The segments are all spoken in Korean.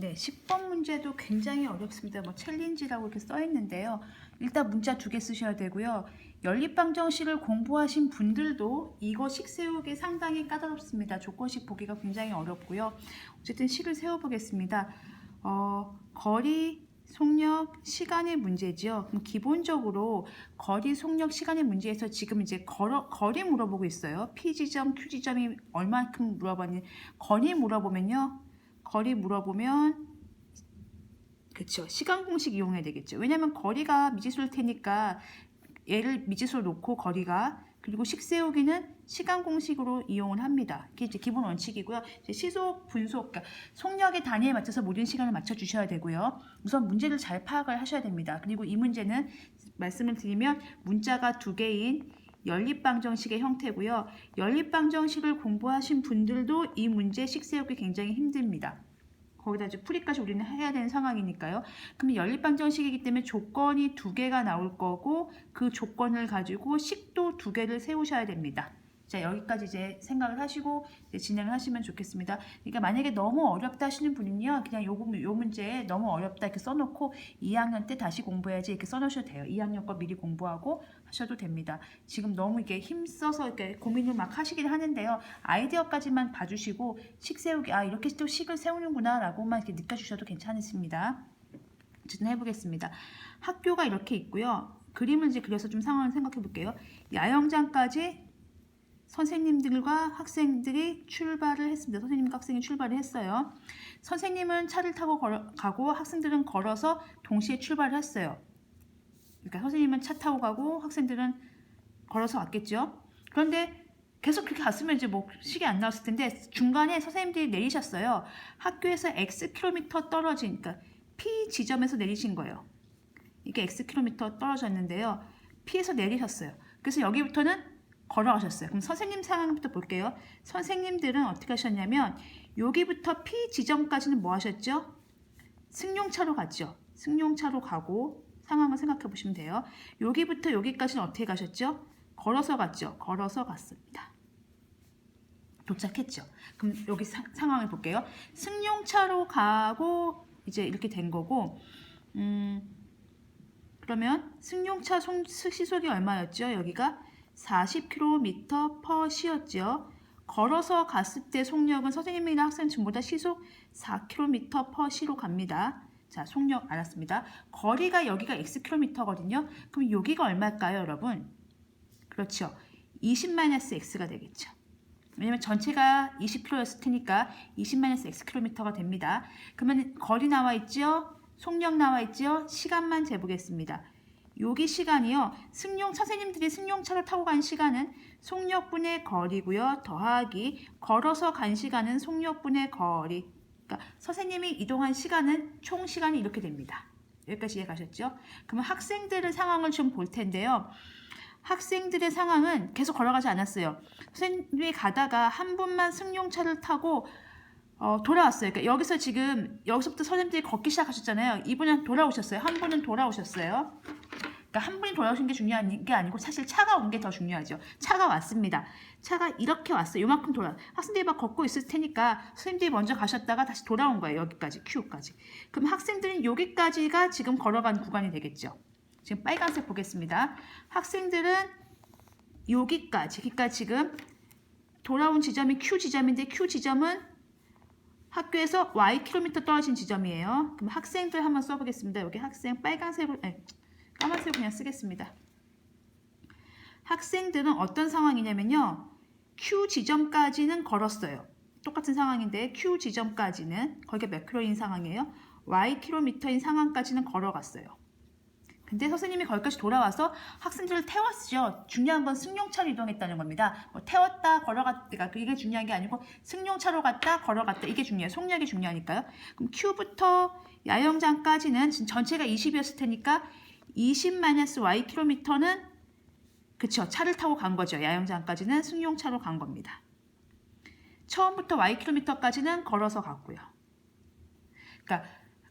네, 10번 문제도 굉장히 어렵습니다. 뭐 챌린지라고 이렇게 써 있는데요. 일단 문자 2개 쓰셔야 되고요. 연립방정식을 공부하신 분들도 이거 식 세우기 상당히 까다롭습니다. 조건식 보기가 굉장히 어렵고요. 어쨌든 식을 세워보겠습니다. 거리, 속력, 시간의 문제지요. 그럼 기본적으로 거리, 속력, 시간의 문제에서 지금 이제 거리 물어보고 있어요. P 지점, Q 지점이 얼마큼 물어봤니? 거리 물어보면요. 그쵸, 시간 공식 이용해야 되겠죠. 왜냐면 거리가 미지수일 테니까 얘를 미지수로 놓고 거리가, 그리고 식 세우기는 시간 공식으로 이용을 합니다. 이게 이제 기본 원칙이고요. 이제 시속, 분속, 그러니까 속력의 단위에 맞춰서 모든 시간을 맞춰 주셔야 되고요. 우선 문제를 잘 파악을 하셔야 됩니다. 그리고 이 문제는 말씀을 드리면 문자가 2개인 연립방정식의 형태고요. 연립방정식을 공부하신 분들도 이 문제 식 세우기 굉장히 힘듭니다. 거기다 이제 풀이까지 우리는 해야 되는 상황이니까요. 그럼 연립방정식이기 때문에 조건이 2개가 나올 거고 그 조건을 가지고 식도 2개를 세우셔야 됩니다. 자, 여기까지 이제 생각을 하시고 이제 진행을 하시면 좋겠습니다. 그러니까 만약에 너무 어렵다 하시는 분은요, 그냥 요 문제에 너무 어렵다 이렇게 써놓고 2학년 때 다시 공부해야지 이렇게 써놓으셔도 돼요. 2학년 거 미리 공부하고 하셔도 됩니다. 지금 너무 이게 힘써서 이렇게 고민을 막 하시긴 하는데요. 아이디어까지만 봐주시고 식 세우기, 이렇게 또 식을 세우는구나 라고만 이렇게 느껴주셔도 괜찮습니다. 어쨌든 해보겠습니다. 학교가 이렇게 있고요. 그림을 이제 그려서 좀 상황을 생각해 볼게요. 야영장까지 선생님들과 학생들이 출발을 했습니다. 선생님과 학생이 출발을 했어요. 선생님은 차를 타고 가고 학생들은 걸어서 동시에 출발을 했어요. 그러니까 선생님은 차 타고 가고 학생들은 걸어서 왔겠죠. 그런데 계속 그렇게 갔으면 이제 뭐 식이 안 나왔을 텐데 중간에 선생님들이 내리셨어요. 학교에서 X 킬로미터 떨어진, 그러니까 P 지점에서 내리신 거예요. 이게 X 킬로미터 떨어졌는데요. P에서 내리셨어요. 그래서 여기부터는 걸어가셨어요. 그럼 선생님 상황부터 볼게요. 선생님들은 어떻게 하셨냐면 여기부터 P 지점까지는 뭐 하셨죠? 승용차로 갔죠. 승용차로 가고 상황을 생각해 보시면 돼요. 여기부터 여기까지는 어떻게 가셨죠? 걸어서 갔죠. 걸어서 갔습니다. 도착했죠. 그럼 여기 상황을 볼게요. 승용차로 가고 이제 이렇게 된 거고, 그러면 승용차 시속이 얼마였죠? 여기가 40km/sh였죠. 걸어서 갔을 때 속력은 선생님이나 학생 전부 다 시속 4km/sh로 갑니다. 자, 속력 알았습니다. 거리가 여기가 xkm거든요. 그럼 여기가 얼마일까요, 여러분? 그렇죠. 20-x가 되겠죠. 왜냐면 전체가 20km였을 테니까 20-xkm가 됩니다. 그러면 거리 나와 있죠? 속력 나와 있죠? 시간만 재보겠습니다. 여기 시간이요. 선생님들이 승용차를 타고 간 시간은 속력분의 거리고요. 더하기 걸어서 간 시간은 속력분의 거리. 그러니까 선생님이 이동한 시간은 총 시간이 이렇게 됩니다. 여기까지 이해 가셨죠? 그러면 학생들의 상황을 좀 볼 텐데요. 학생들의 상황은 계속 걸어가지 않았어요. 선생님이 가다가 한 분만 승용차를 타고 돌아왔어요. 그러니까 여기서부터 선생님들이 걷기 시작하셨잖아요. 이분은 돌아오셨어요. 한 분은 돌아오셨어요. 그러니까 한 분이 돌아오신 게 중요한 게 아니고 사실 차가 온 게 더 중요하죠. 차가 왔습니다. 차가 이렇게 왔어요. 요만큼 학생들이 막 걷고 있을 테니까 선생님들이 먼저 가셨다가 다시 돌아온 거예요. 여기까지, Q까지. 그럼 학생들은 여기까지가 지금 걸어간 구간이 되겠죠. 지금 빨간색 보겠습니다. 학생들은 여기까지, 그러니까 지금 돌아온 지점이 Q 지점인데 Q 지점은 학교에서 Y 킬로미터 떨어진 지점이에요. 그럼 학생들 한번 써보겠습니다. 여기 학생 빨간색으로, 까만색으로 그냥 쓰겠습니다. 학생들은 어떤 상황이냐면요. Q 지점까지는 걸었어요. 똑같은 상황인데 Q 지점까지는 거기가 몇 킬로인 상황이에요? Y 킬로미터인 상황까지는 걸어갔어요. 근데 선생님이 거기까지 돌아와서 학생들을 태웠죠. 중요한 건 승용차로 이동했다는 겁니다. 뭐 태웠다, 걸어갔다, 이게 중요한 게 아니고 승용차로 갔다, 걸어갔다, 이게 중요해요. 속력이 중요하니까요. 그럼 Q부터 야영장까지는 지금 전체가 20이었을 테니까 20-y 킬로미터는 그쵸, 차를 타고 간 거죠. 야영장까지는 승용차로 간 겁니다. 처음부터 y 킬로미터까지는 걸어서 갔고요. 그러니까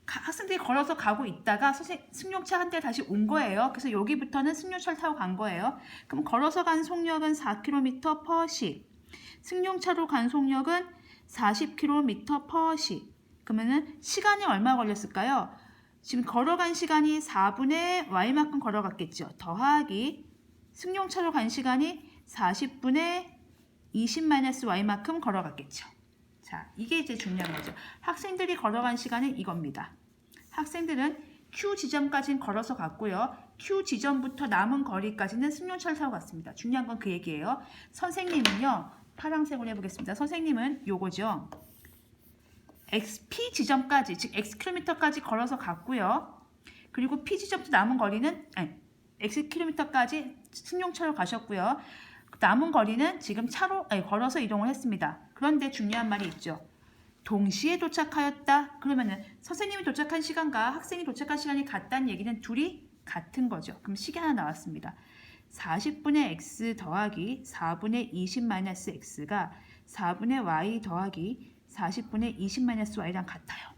학생들이 걸어서 가고 있다가 승용차 한 대 다시 온 거예요. 그래서 여기부터는 승용차를 타고 간 거예요. 그럼 걸어서 간 속력은 4km/s. 승용차로 간 속력은 40km/s. 그러면은 시간이 얼마 걸렸을까요? 지금 걸어간 시간이 4분의 y만큼 걸어갔겠죠. 더하기 승용차로 간 시간이 40분의 20-y만큼 걸어갔겠죠. 자, 이게 이제 중요한 거죠. 학생들이 걸어간 시간은 이겁니다. 학생들은 Q 지점까지는 걸어서 갔고요. Q 지점부터 남은 거리까지는 승용차를 타고 갔습니다. 중요한 건 그 얘기예요. 선생님은요. 파란색으로 해보겠습니다. 선생님은 요거죠. P 지점까지, 즉 Xkm까지 걸어서 갔고요. 그리고 P 지점부터 남은 거리는 Xkm까지 승용차로 가셨고요. 남은 거리는 지금 걸어서 이동을 했습니다. 그런데 중요한 말이 있죠. 동시에 도착하였다. 그러면은 선생님이 도착한 시간과 학생이 도착한 시간이 같다는 얘기는 둘이 같은 거죠. 그럼 식이 하나 나왔습니다. 40분의 x 더하기 4분의 20-x가 4분의 y 더하기 40분의 20-y랑 같아요.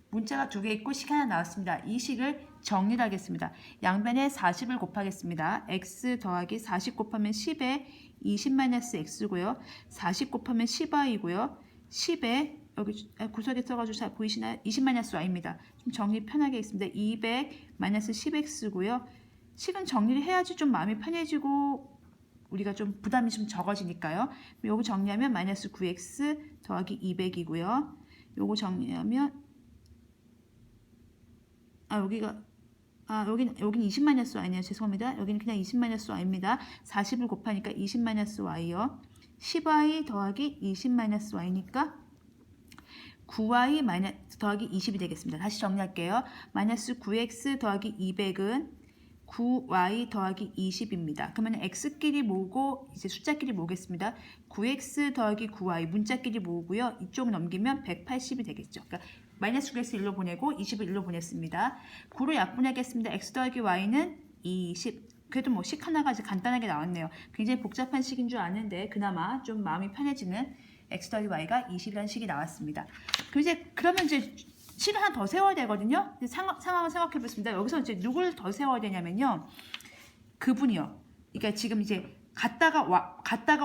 문자가 두 개 있고 식 하나 나왔습니다. 이 식을 정리를 하겠습니다. 양변에 40을 곱하겠습니다. x 더하기 40 곱하면 10에 20-x고요. 40 곱하면 10y고요. 10에 여기 구석에 써가지고 잘 보이시나요? 20-y입니다. 좀 정리 편하게 하겠습니다. 200-10x고요. 식은 정리를 해야지 좀 마음이 편해지고 우리가 좀 부담이 좀 적어지니까요. 요거 정리하면 -9x 더하기 200이고요. 요거 정리하면 여기는 20-y네요. 죄송합니다. 여기는 그냥 20-y입니다. 40을 곱하니까 20-y요. 10y 더하기 20-y니까 9y 더하기 20이 되겠습니다. 다시 정리할게요. -9x 더하기 200은 9y 더하기 20입니다. 그러면 x끼리 모으고 이제 숫자끼리 모으겠습니다. 9x 더하기 9y 문자끼리 모으고요. 이쪽 넘기면 180이 되겠죠. 그러니까 -9x 일로 보내고 20을 일로 보냈습니다. 9로 약분하겠습니다. x 더하기 y는 20. 그래도 뭐 식 하나가 이제 간단하게 나왔네요. 굉장히 복잡한 식인 줄 아는데 그나마 좀 마음이 편해지는 x 더하기 y가 20이라는 식이 나왔습니다. 그러면 이제 식을 하나 더 세워야 되거든요. 상황을 생각해 보겠습니다. 여기서 이제 누굴 더 세워야 되냐면요. 그분이요. 그러니까 지금 이제 갔다가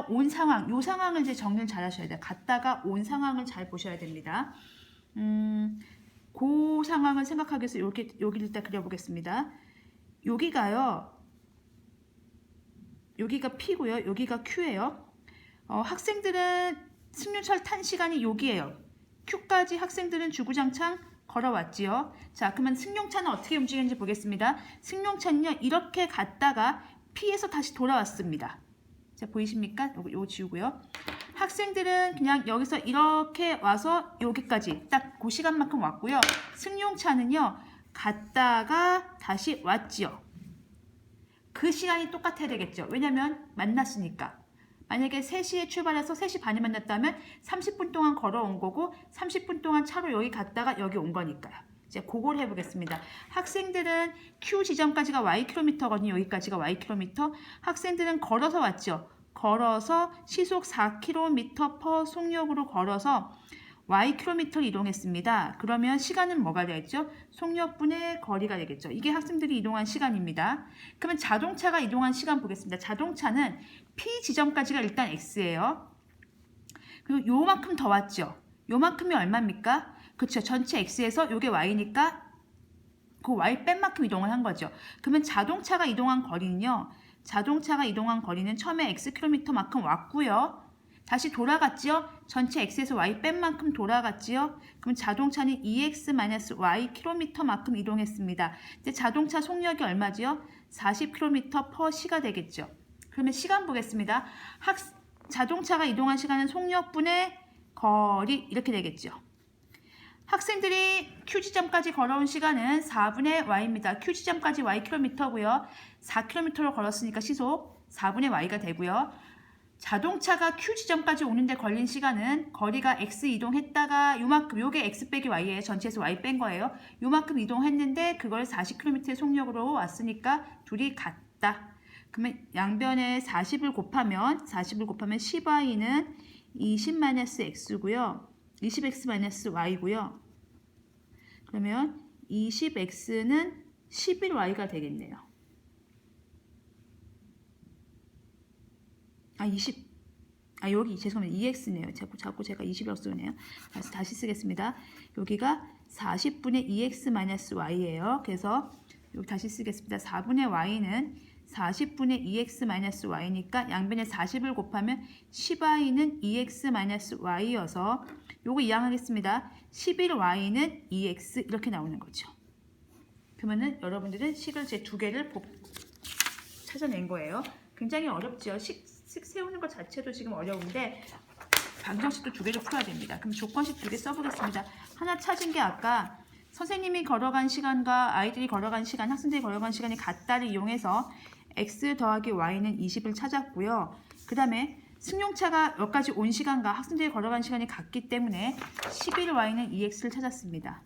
온 상황, 요 상황을 이제 정리를 잘 하셔야 돼요. 갔다가 온 상황을 잘 보셔야 됩니다. 그 상황을 생각하기 위해서 여기를 일단 그려보겠습니다. 여기가 P고요. 여기가 Q예요. 학생들은 승용차를 탄 시간이 여기예요. Q까지 학생들은 주구장창 걸어왔지요. 자, 그러면 승용차는 어떻게 움직이는지 보겠습니다. 승용차는요, 이렇게 갔다가 P에서 다시 돌아왔습니다. 자, 보이십니까? 요거 지우고요. 학생들은 그냥 여기서 이렇게 와서 여기까지 딱 그 시간만큼 왔고요. 승용차는요, 갔다가 다시 왔지요. 그 시간이 똑같아야 되겠죠. 왜냐면 만났으니까. 만약에 3시에 출발해서 3시 반에 만났다면 30분 동안 걸어온 거고 30분 동안 차로 여기 갔다가 여기 온 거니까요. 이제 그걸 해보겠습니다. 학생들은 Q 지점까지가 Ykm거든요. 여기까지가 Ykm. 학생들은 걸어서 왔죠. 걸어서 시속 4km/s 속력으로 걸어서 Ykm를 이동했습니다. 그러면 시간은 뭐가 되겠죠? 속력분의 거리가 되겠죠. 이게 학생들이 이동한 시간입니다. 그러면 자동차가 이동한 시간 보겠습니다. 자동차는 P 지점까지가 일단 X예요. 그리고 요만큼 더 왔죠. 요만큼이 얼마입니까? 그렇죠. 전체 X에서 요게 Y니까 그 Y 뺀 만큼 이동을 한 거죠. 그러면 자동차가 이동한 거리는요. 자동차가 이동한 거리는 처음에 Xkm만큼 왔고요. 다시 돌아갔지요. 전체 X에서 Y 뺀 만큼 돌아갔지요. 그럼 자동차는 2x-y km만큼 이동했습니다. 이제 자동차 속력이 얼마지요? 40km/s가 되겠죠. 그러면 시간 보겠습니다. 자동차가 이동한 시간은 속력분의 거리 이렇게 되겠죠. 학생들이 Q지점까지 걸어온 시간은 4분의 y입니다. Q지점까지 Ykm고요. 4km로 걸었으니까 시속 4분의 y가 되고요. 자동차가 Q지점까지 오는데 걸린 시간은 거리가 X 이동했다가 요만큼, 요게 X 빼기 Y예요. 전체에서 Y 뺀 거예요. 요만큼 이동했는데 그걸 40km의 속력으로 왔으니까 둘이 같다. 그러면 양변에 40을 곱하면 10y는 20-x고요. 20x-y고요. 그러면 20x는 11y가 되겠네요. 20 여기 죄송합니다. EX네요. 자꾸 제가 20이라고 쓰네요. 다시 쓰겠습니다. 여기가 40분의 EX-Y예요. 그래서 여기 다시 쓰겠습니다. 4분의 Y는 40분의 EX-Y니까 양변에 40을 곱하면 10Y는 EX-Y여서 요거 이항하겠습니다. 11Y는 EX 이렇게 나오는 거죠. 그러면은 여러분들은 식을 제 두 개를 찾아낸 거예요. 굉장히 어렵죠. 식 세우는 것 자체도 지금 어려운데 방정식도 두 개를 풀어야 됩니다. 그럼 조건식 두 개 써보겠습니다. 하나 찾은 게 아까 선생님이 걸어간 시간과 아이들이 걸어간 시간, 학생들이 걸어간 시간이 같다를 이용해서 x 더하기 y는 20을 찾았고요. 그 다음에 승용차가 여기까지 온 시간과 학생들이 걸어간 시간이 같기 때문에 11y는 2x를 찾았습니다.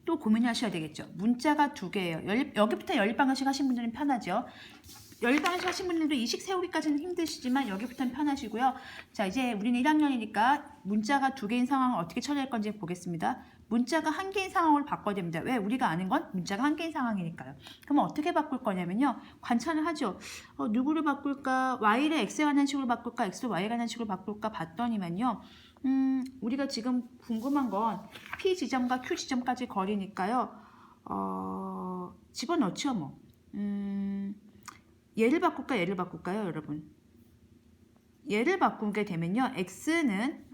또 고민하셔야 되겠죠. 문자가 두 개예요. 여기부터 연립방정식 하신 분들은 편하죠. 연립방정식 하신 분들도 이 식 세우기까지는 힘드시지만 여기부터는 편하시고요. 자, 이제 우리는 1학년이니까 문자가 두 개인 상황을 어떻게 처리할 건지 보겠습니다. 문자가 한 개인 상황으로 바꿔야 됩니다. 왜? 우리가 아는 건 문자가 한 개인 상황이니까요. 그럼 어떻게 바꿀 거냐면요. 관찰을 하죠. 누구를 바꿀까? y를 x에 관한 식으로 바꿀까? x를 y에 관한 식으로 바꿀까? 봤더니만요. 우리가 지금 궁금한 건 P 지점과 Q 지점까지 거리니까요. 집어넣죠, 뭐. 얘를 바꿀까, 얘를 바꿀까요, 여러분? 얘를 바꾸게 되면요. x는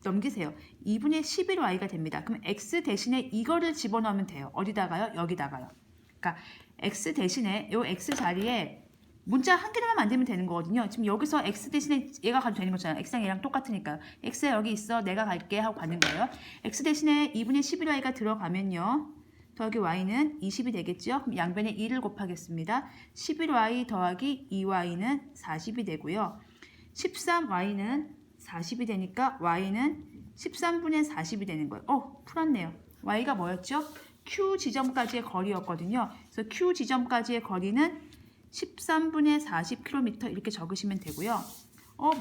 넘기세요. 2분의 11y가 됩니다. 그럼 x 대신에 이거를 집어넣으면 돼요. 어디다가요? 여기다가요. 그러니까 x 대신에 요 x 자리에 문자 한 개만 만들면 되는 거거든요. 지금 여기서 x 대신에 얘가 가도 되는 거잖아요. x랑 얘랑 똑같으니까요. x가 여기 있어. 내가 갈게 하고 가는 거예요. x 대신에 2분의 11y가 들어가면요. 더하기 y는 20이 되겠죠. 그럼 양변에 2를 곱하겠습니다. 11y 더하기 2y는 40이 되고요. 13y는 40이 되니까 y는 13분의 40이 되는 거예요. 풀었네요. y가 뭐였죠? q 지점까지의 거리였거든요. 그래서 q 지점까지의 거리는 13분의 40km 이렇게 적으시면 되고요.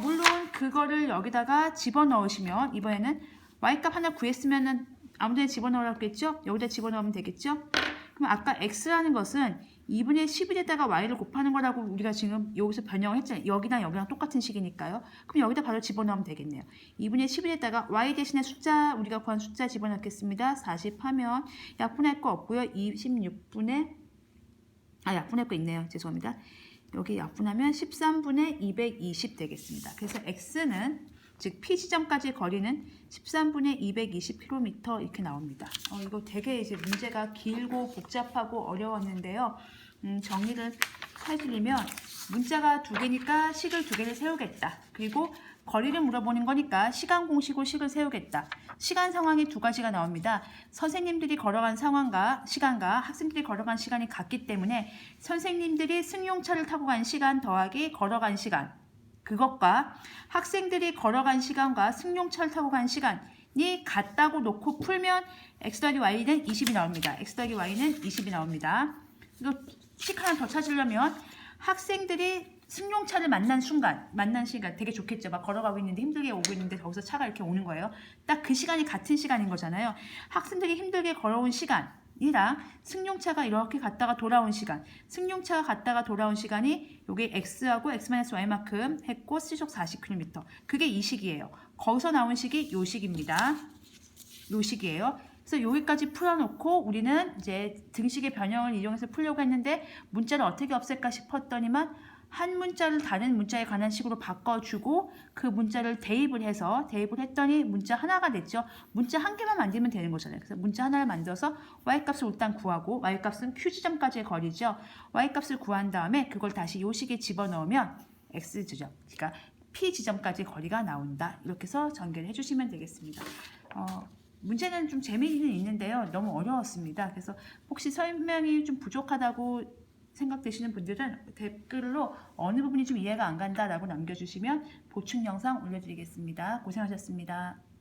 물론 그거를 여기다가 집어넣으시면 이번에는 y값 하나 구했으면은 아무 데나 집어넣으라고 했겠죠? 여기다 집어넣으면 되겠죠? 그럼 아까 x라는 것은 2분의 11에다가 y를 곱하는 거라고 우리가 지금 여기서 변형을 했잖아요. 여기랑 여기랑 똑같은 식이니까요. 그럼 여기다 바로 집어넣으면 되겠네요. 2분의 11에다가 y 대신에 숫자, 우리가 구한 숫자 집어넣겠습니다. 40 하면 약분할 거 없고요. 26분의 약분할 거 있네요. 죄송합니다. 여기 약분하면 13분의 220 되겠습니다. 그래서 x는 즉 P 지점까지 거리는 13분의 220km 이렇게 나옵니다. 이거 되게 이제 문제가 길고 복잡하고 어려웠는데요. 정리를 해드리면 문자가 두 개니까 식을 두 개를 세우겠다. 그리고 거리를 물어보는 거니까 시간 공식으로 식을 세우겠다. 시간 상황이 두 가지가 나옵니다. 선생님들이 걸어간 상황과 시간과 학생들이 걸어간 시간이 같기 때문에 선생님들이 승용차를 타고 간 시간 더하기 걸어간 시간 그것과 학생들이 걸어간 시간과 승용차를 타고 간 시간이 같다고 놓고 풀면 x 더하기 y는 20이 나옵니다. x 더하기 y는 20이 나옵니다. 이거 식 하나 더 찾으려면 학생들이 승용차를 만난 시간 되게 좋겠죠. 막 걸어가고 있는데 힘들게 오고 있는데 거기서 차가 이렇게 오는 거예요. 딱 그 시간이 같은 시간인 거잖아요. 학생들이 힘들게 걸어온 시간이랑 승용차가 이렇게 갔다가 돌아온 시간, 승용차가 갔다가 돌아온 시간이 여기 x하고 x-y만큼 했고 시속 40km. 그게 이 식이에요. 거기서 나온 식이 요 식입니다. 요 식이에요. 그래서 여기까지 풀어놓고 우리는 이제 등식의 변형을 이용해서 풀려고 했는데 문자를 어떻게 없앨까 싶었더니만 한 문자를 다른 문자에 관한 식으로 바꿔주고 그 문자를 대입을 했더니 문자 하나가 됐죠. 문자 한 개만 만들면 되는 거잖아요. 그래서 문자 하나를 만들어서 y값을 일단 구하고 y값은 q 지점까지의 거리죠. y값을 구한 다음에 그걸 다시 요 식에 집어넣으면 x 지점, 그러니까 p 지점까지의 거리가 나온다. 이렇게 해서 전개를 해주시면 되겠습니다. 문제는 좀 재미는 있는데요. 너무 어려웠습니다. 그래서 혹시 설명이 좀 부족하다고 생각되시는 분들은 댓글로 어느 부분이 좀 이해가 안 간다라고 남겨주시면 보충 영상 올려드리겠습니다. 고생하셨습니다.